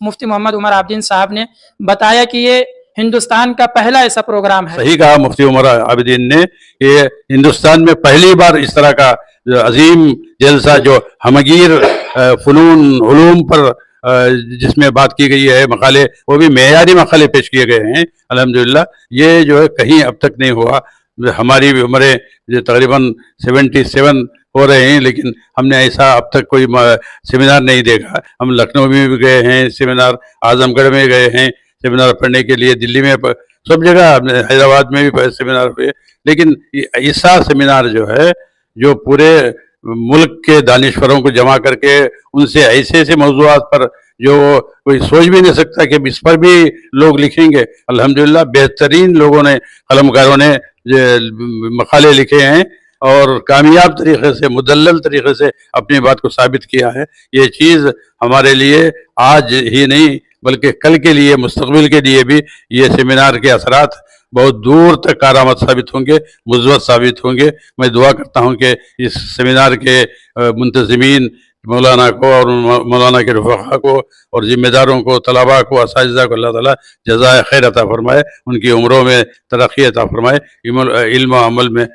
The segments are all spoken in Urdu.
مفتی محمد عمر عابدین صاحب نے بتایا کہ یہ ہندوستان کا پہلا ایسا پروگرام ہے۔ صحیح کہا مفتی عمر عابدین نے کہ ہندوستان میں پہلی بار اس طرح کا عظیم جلسہ جو ہمگیر فنون علوم پر جس میں بات کی گئی ہے، مقالے وہ بھی معیاری مقالے پیش کیے گئے ہیں الحمدللہ، یہ جو ہے کہیں اب تک نہیں ہوا۔ ہماری بھی عمریں جو تقریباً 77 ہو رہے ہیں، لیکن ہم نے ایسا اب تک کوئی سیمینار نہیں دیکھا۔ ہم لکھنؤ میں بھی گئے ہیں سیمینار، اعظم گڑھ میں گئے ہیں سیمینار پڑھنے کے لیے، دلی میں سب جگہ، حیدرآباد میں بھی سیمینار ہوئے، لیکن ایسا سیمینار جو ہے جو پورے ملک کے دانشوروں کو جمع کر کے ان سے ایسے موضوعات پر جو کوئی سوچ بھی نہیں سکتا کہ اس پر بھی لوگ لکھیں گے، الحمدللہ بہترین لوگوں نے، قلمکاروں نے مقالے لکھے ہیں اور کامیاب طریقے سے، مدلل طریقے سے اپنی بات کو ثابت کیا ہے۔ یہ چیز ہمارے لیے آج ہی نہیں بلکہ کل کے لیے، مستقبل کے لیے بھی یہ سیمینار کے اثرات بہت دور تک کارآمد ثابت ہوں گے، مثبت ثابت ہوں گے۔ میں دعا کرتا ہوں کہ اس سیمینار کے منتظمین، مولانا کو اور مولانا کے رفقا کو اور ذمہ داروں کو، طلباء کو، اساتذہ کو اللہ تعالیٰ جزائے خیر عطا فرمائے، ان کی عمروں میں ترقی عطا فرمائے، علم و عمل میں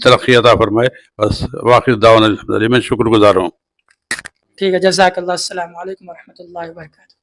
ترقی عطا فرمائے۔ بس واقع دعوانا الحمدللہ، میں شکر گزار ہوں۔ ٹھیک ہے، جزاک اللہ، السلام علیکم ورحمۃ اللہ وبرکاتہ۔